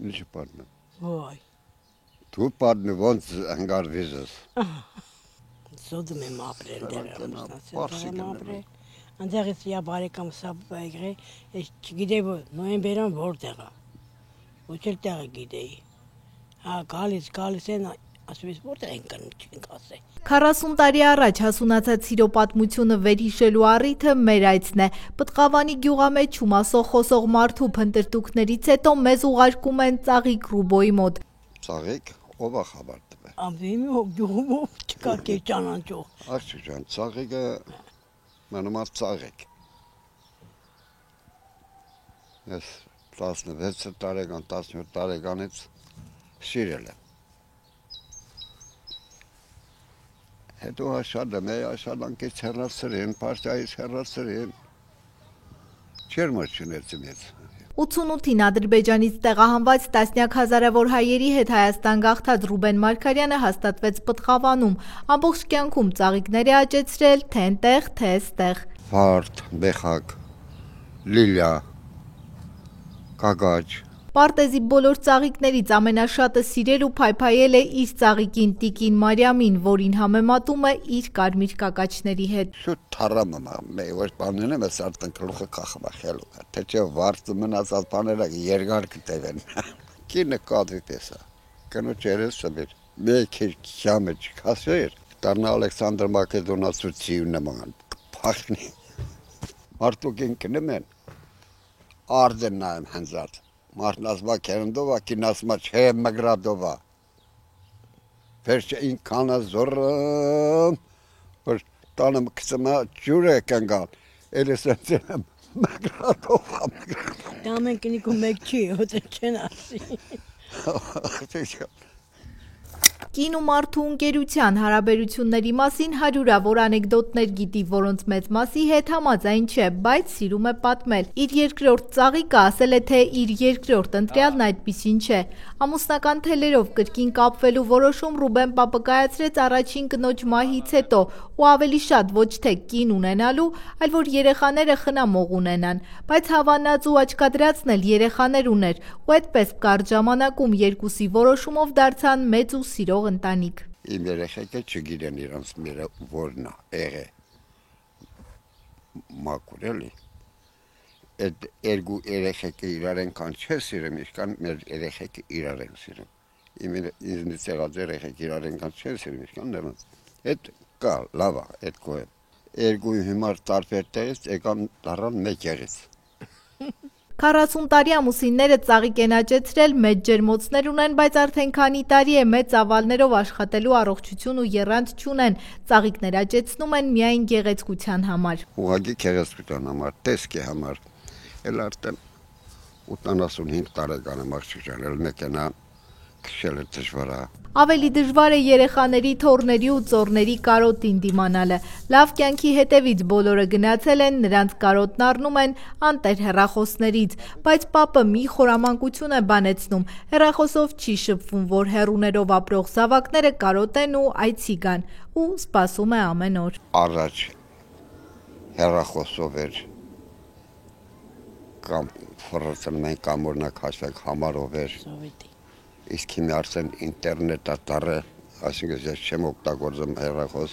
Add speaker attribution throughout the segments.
Speaker 1: Ինչի պատմեմ։
Speaker 2: Ոայ։
Speaker 1: Դու պատմի ոնց հանգարվես ես։
Speaker 2: Սոդում եմ ապրել դեռ
Speaker 1: Պարսիկ եմ
Speaker 2: ապրել։ Անձեղից յա բարեկամ սա բայգրե, ես չգիտեի նոյեմբերան որտեղ է։ Ոչ էլ տեղը գիտեի։ Հա գալիս են ասում ես որտեղ են կնում չենք ասել։
Speaker 3: 40 տարի առաջ հասունացած սիրո պատմությունը վերհիշելու առիթը մեր այցն է։ Պտղավանի գյուղամեջում ասող խոսող մարդու փնտրտուքներից հետո մեզ ուղարկում են Ծաղիկ Ռուբոյի մոտ։
Speaker 1: Ծաղիկ, ով է խաբար տվել։
Speaker 2: Ամբիմ գյուղում չկա ճանաչող։
Speaker 1: Աղջիկ ջան, Ծաղիկը մնում է Ծաղիկ։ Ես 16 տարեկան, 17 տարեկանից սիրել եմ։ Հետո աշխատանքից հեռացրին, պարտիայից հեռացրին։ Չեր մոչունեցի մեծ։
Speaker 3: 88-ին Ադրբեջանից տեղահանված տասնյակ հազարավոր հայերի հետ Հայաստան գաղթած Ռուբեն Մարգարյանը հաստատվեց Պտղավանում։ Ամբողջ կյանքում ծաղիկներ է աճեցրել թե այնտեղ, թե այստեղ։
Speaker 1: Վարդ, բեխակ, լիլիա, կագաչ։
Speaker 3: Պարտեզի բոլոր ծաղիկներից ամենաշատը սիրել ու փայփայել է իր ծաղիկին Տիկին Մարիամին, որին համեմատում է իր կարմիր կակաչների հետ։
Speaker 1: Շուտ թարամը որ բանին եմ ես արդեն գլուխը կախմախելու։ Թե չէ վարձը մնացած բաները երկար կտևեն։ Կինը կատվի պես է։ Կնոջերս սբեր։ Մեկ քյամը չքասեր։ Դառնա Ալեքսանդր Մակեդոնացուցի նման։ Փախնի։ Մարդուկին կնում են։ Արդեն նայեմ հնձած։ Մարդնասմա կերնդովա, կինասմա չէ մգրադովա։ Վերջ ինքանը զորում, որ տանեմ կծմա ջուրը կնգան, էլ ես եմ մգրադովա։
Speaker 2: Դա ամեն կնիկում մեկ չի, հոտ չեն ասի։
Speaker 3: Կին ու մարդու ընկերության հարաբերությունների մասին հարյուրավոր անեկդոտներ գիտի, որոնց մեծ մասի հետ համաձայն չէ, բայց սիրում է պատմել։ Իր երկրորդ ծաղիկը ասել է, թե իր երկրորդ ընտրյալն այդպիսին չէ։ Ամուսնական թելերով կրկին կապվելու որոշում Ռուբեն պապը կայացրեց առաջին կնոջ մահից հետո ու ավելի շատ ոչ թե կին ունենալու, այլ որ երեխաները խնամող ունենան, բայց հավանած ու աչքադրածն էլ երեխաներ ուներ ու այդպես կարճ ժամանակում երկուսի որոշումով դարձան մեծ ու սիրող ընտանիք։
Speaker 1: Իմ երեխեքը չգիտեն իրանց մերը որն է եղե մակուրելի այդ երկու երեխեքը իրար ենքան չէ սիրում իսկան մեր երեխեքը իրար են սիրում իմ ինձնից եղած երեխեքը իրար ենքան չէ սիրում իսկան նրանց այդ կա լավ է այդ կոյ երկու հիմար տարբեր տեղից եկան դառան մեկ եղից
Speaker 3: 40 տարի ամուսինները ծաղիկ են աճեցրել, մեծ ջերմոցներ ունեն, բայց արդեն քանի տարի է մեծ ավալներով աշխատելու առողջություն ու եռանդ չունեն։ Ծաղիկներ աճեցնում են միայն գեղեցկության համար։
Speaker 1: Ուղղակի գեղեցկության համար, տեսքի համար։ Էլ արդեն 85 տարեկան եմ աղջիկ ջան, էլ մեքենա քշելը դժվար է։
Speaker 3: Ավելի դժվար է երեխաների, թոռների ու ծոռների կարոտին դիմանալը։ Լավ կյանքի հետևից բոլորը գնացել են, նրանց կարոտն առնում են անտեր հեռախոսներից, բայց պապը մի խորամանկություն է բանեցնում։ Հեռախոսով չի շփվում, որ հեռուներով ապրող զավակները կարոտեն ու այցի գան, ու սպասում է ամեն օր։
Speaker 1: Առաջ հեռախոսով էր կամ ֆորցնում են կամ օրինակ հաշվեք համարով էր։ Իսկ հիմա արդեն ինտերնետը տարը, այսինքն ես չեմ օգտագործում հեռախոս,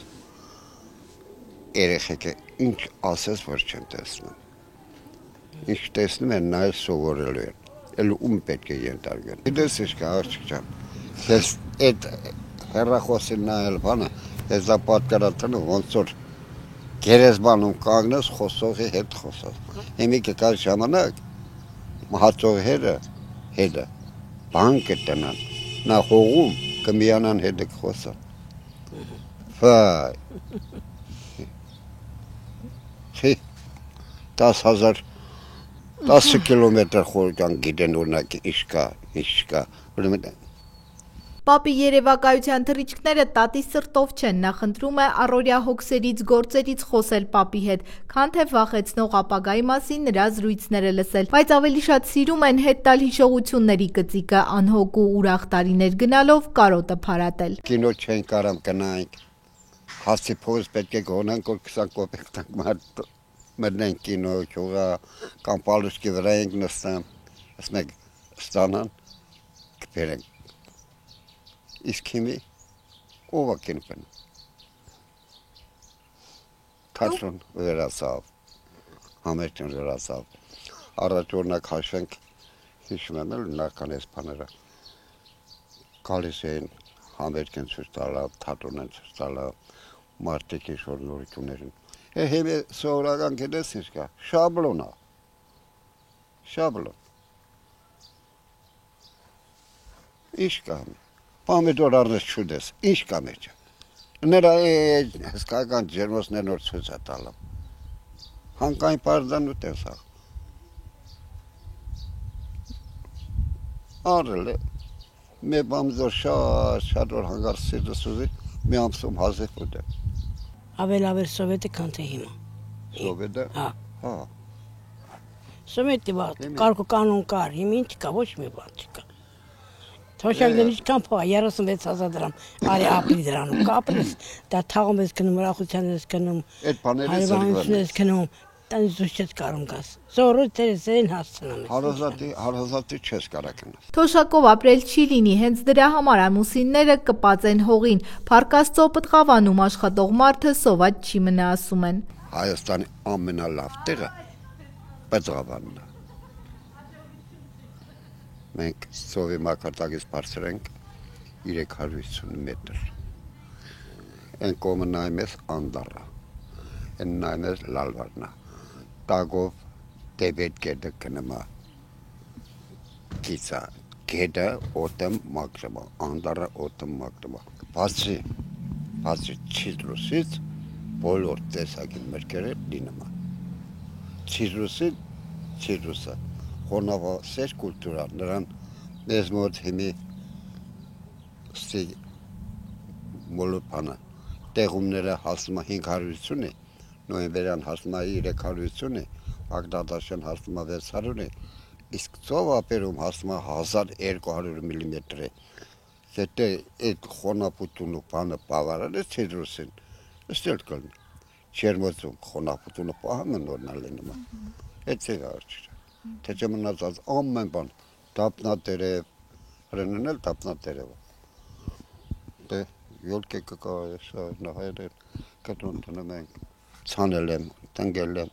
Speaker 1: երեխեքը ինչ ասես որ չեն տեսնում։ Ինչ տեսնում են նայել սովորելու են, էլ ում պետք է ենթարկեն։ Գիտես ինչ կա աղջիկ ջան, ես այդ հեռախոսին նայել բանը, ես դա պատկերացնում ոնց որ գերեզմանում կանգնես խոսողի հետ խոսած։ Հիմա կա ժամանակ մահացողի հետը բան կտնան, նա հողում կմիանան հետը կխոսան, վայ, 10 կիլոմետր խորկան գիտեն օրինակ ինչ կա,
Speaker 3: Պապի երևակայության թռիչքները տատի սրտով չեն, նա խնդրում է առօրյա հոգսերից, գործերից խոսել պապի հետ, քան թե վախեցնող ապագայի մասին նրա զրույցները լսել, բայց ավելի շատ սիրում են հետ տալ հիշողությունների կծիկը, անհոգ ու ուրախ տարիներ գնալով կարոտը փարատել։
Speaker 1: Կինո չեն կարամ գնանք, հասցի փոս պետք է գոնանք, որ 20 կոպեկ տանք մտնենք կինո, ճյուղա, կամ պալուսկի վրա ենք նստան, ես մեկ ստանան, բերենք։ Իսկ հիմի ով է կինկն։ Թատրոն վերացավ, համերգն վերացավ։ Առաջ օրինակ հաշվենք, հիշում եմ էլ նախքան այս բաները։ Գալիս էին համերգ են ցույց տալը, թատրոն են ցույց տալը, մարդիկ ինչ-որ նորություններ են։ Հիմա սովորական գիտես ինչ կա, շաբլոն է։ Շաբլոն։ Ինչ կա։ Պամիդոր առնես չուդես, ինչ կա մեջը։ Նրա հսկական ջերմոցներն որ ցույց է տալը։ Հանկային պարզան ու տեսա։ Արել է։ Մի բամզոր շատ որ հանգար սիրտս ուզի, մի ամսում հազիվ ուտեմ։
Speaker 2: Ավել սովետը քան թե հիմա։
Speaker 1: Սովետը։ Հա։
Speaker 2: Սովետի բաց, կարգու կանոն կար, հիմա ինչ կա, ոչ մի բան չկա։ Թոշակներն ինչքան փոխ, 36,000 դրամ, արի ապրի դրանում, կապրես, դա թաղում ես գնում, ուրախության ես գնում,
Speaker 1: այդ բաները զրկվում
Speaker 2: ես գնում, տանից դուրս չես կարում գաս։ Զորը տերեսերին հասցնում ես։
Speaker 1: Հարազատի չես կարա գնաս։
Speaker 3: Թոշակով ապրել չի լինի, հենց դրա համար ամուսինները կպած են հողին, Փառքաստո պտղավանում աշխատող մարդը սոված չի մնա, ասում են։
Speaker 1: Հայաստանի ամենալավ տեղը Պտղավանն է։ Մենք ծովի մակարդակից բարձր ենք 350 մետր։ Այն կողմը նայում ես Անդառը, այն նայում ես Լալվարն է, տագով դեպետ գետը գնում է, գիծա, գետը օտը մակրում է, Անդառը օտը մակրում է, բացի Չիտրուսից բոլոր տեսակի մրգերը լինում է, Չիտրուսը, խոնավասեր կուլտուրա, նրան մեզ մոտ հիմի մոլոպանը, տեղումները հասնում է 550-ի, նոյեմբերյան հասնում է 350-ի, Ագդադաշյան հասնում է 600-ի, իսկ ծով ապերում հասնում է 1200 միլիմետրի, եթե այդ խոնապուտունու բանը պավարել է Չիտրուսին, ստել կլնի, չերմոցում խոնապուտունը պահում է նորնալ լինում է, այդ է արչիրը։ Թե չմնացած ամեն բան, դապնատերև, հրենն էլ դապնատերև է։ Դե, յոլկե կկա նահայր են, կտուն տնում ենք, ծանել եմ, տնգել եմ,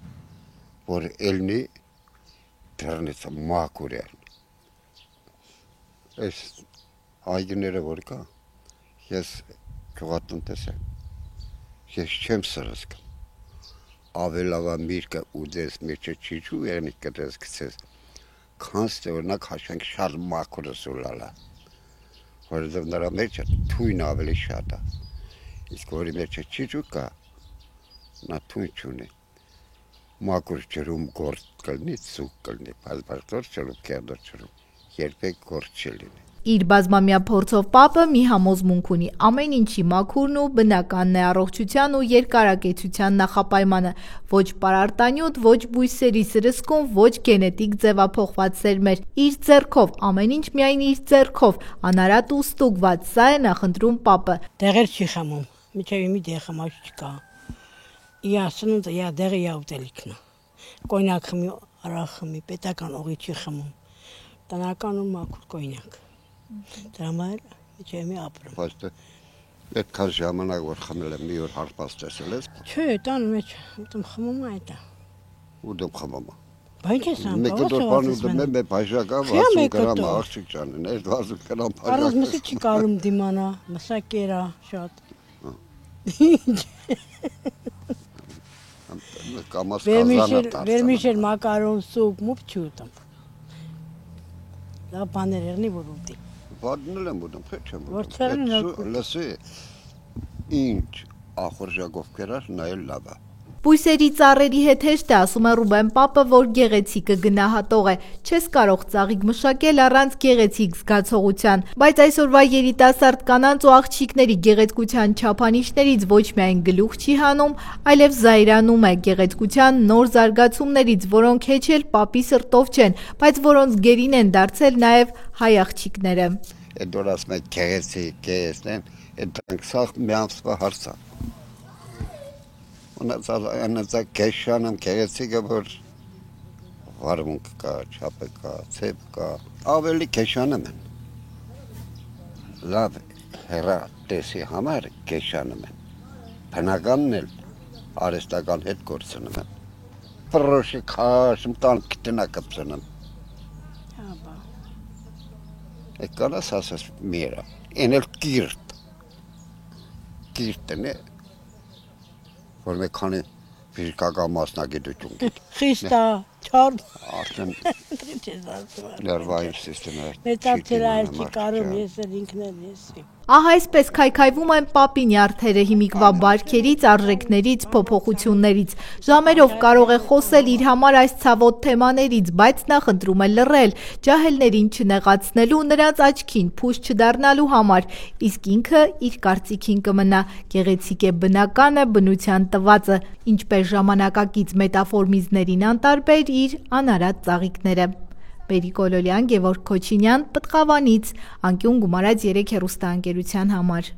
Speaker 1: որ էլնի դրնից մակուր են։ Այս այգիները որ կա, ես գյուղատնտես եմ, ես չեմ սրսկում։ Ավելավա միրկը ուդես մեջը չիչու եղնի կտես կցես, քանց տևորնակ հաշվենք շատ մակուրս ուլալա, որովհետև նրա մեջը թույն ավելի շատ է, իսկ որի մեջը չիչու կա, նա թույն չունի, մակուր ջրում գործ կլնի, ծուկ կլնի, բազբարձոր չրում, կերդոր չրում, երբեք գործ չլինի։
Speaker 3: Իր բազմամյա փորձով պապը մի համոզմունք ունի, ամեն ինչի մաքուրն ու բնականն է առողջության ու երկարակեցության նախապայմանը, ոչ պարարտանյութ, ոչ բույսերի սրսկում, ոչ գենետիկ ձևափոխված սերմեր, իր ձեռքով, ամեն ինչ միայն իր ձեռքով, անարատ ու ստուգված, սա է նախընտրում պապը։
Speaker 2: Դեղեր չի խմում, միջև մի դեղ խմած չկա։ Իա սնունդը, իա դեղը, իա ուտելիքն է։ Կոնյակ խմի, արախ խմի, պետական օղի չի խմում։ Տնական ու մաքուր կոնյակ։ Դրա համար միջև մի ապրում։
Speaker 1: Բայց այդքան ժամանակ որ խմել եմ, մի օր հարբած տեսել ես։
Speaker 2: Չէ, տան մեջ ուտում խմում է դա։
Speaker 1: Ուտում խմում է։
Speaker 2: Բայց ես ամ,
Speaker 1: Մեկ դոր բան ուտում եմ, բաժակա 60 գրամ աղջիկ ջանին, այդ 60 գրամ բաժակ։
Speaker 2: Առանց մսի չի կարում դիմանա, մսակերա շատ։
Speaker 1: Կամաս կազանը
Speaker 2: Վերմիշել մակարոն, սուպ, մուպ չի ուտում։ Դա բաներ եղնի որ ուտի։
Speaker 1: Բադնել եմ ուտում, թե չեմ
Speaker 2: Որ չեղնի
Speaker 1: ուտում։ Լսի, ինչ ախորժակով կերար նայել լավ է։
Speaker 3: Բույսերի ծառերի հետ հեշտ է, ասում է Ռուբեն պապը, որ գեղեցիկը գնահատող է, չես կարող ծաղիկ մշակել առանց գեղեցիկ զգացողության, բայց այսօրվա երիտասարդ կանանց ու աղջիկների գեղեցկության չափանիշներից ոչ միայն գլուխ չի հանում, այլև զայրանում է գեղեցկության նոր զարգացումներից, որոնք հեչ էլ պապի սրտով չեն, բայց որոնց գերին են դարձել նաև հայ աղջիկները։
Speaker 1: Այդ որ ասում եք գեղեցիկ, գեղեցնեն, այդ դրանք սաղ մի ամսվա հարց է։ Անացա կեշանամ գեղեցիկը, որ վարմունք կա, չապը կա, ցեպ կա, ավելի կեշանում են, լավ հերա տեսի համար կեշանում են, բնականն էլ արեստական հետ գործնում են, պրոշի քաշում տան կտենա կպցնում,
Speaker 2: Հաբա,
Speaker 1: կանաս ասաս միրա, են էլ կիրտն է, որ մեկ քանի ֆիզիկական մասնագիտություն գիտի,
Speaker 2: խիստա, չար,
Speaker 1: արդեն
Speaker 2: չես ասում,
Speaker 1: ներվային սիստեմը
Speaker 2: մեծացել այլ չի կարում, ես էլ ինքն էլ եսի։
Speaker 3: Ահա այսպես քայքայվում են պապի նյարդերը հիմիկվա բարքերից, արժեքներից, փոփոխություններից։ Ժամերով կարող է խոսել իր համար այս ցավոտ թեմաներից, բայց նա խնդրում է լռել, ջահելներին չնեղացնելու, նրանց աչքին փուշ չդառնալու համար, իսկ ինքը իր կարծիքին կմնա։ Գեղեցիկ է բնականը, բնության տվածը, ինչպես ժամանակակից մետաֆորմիզներին անտարբեր իր անարատ ծաղիկները։ Բերիկ Օլոլյան, Գևորգ Քոչինյան, Պտղավանից, անկյուն գումարած 3 հեռուստաընկերության համար։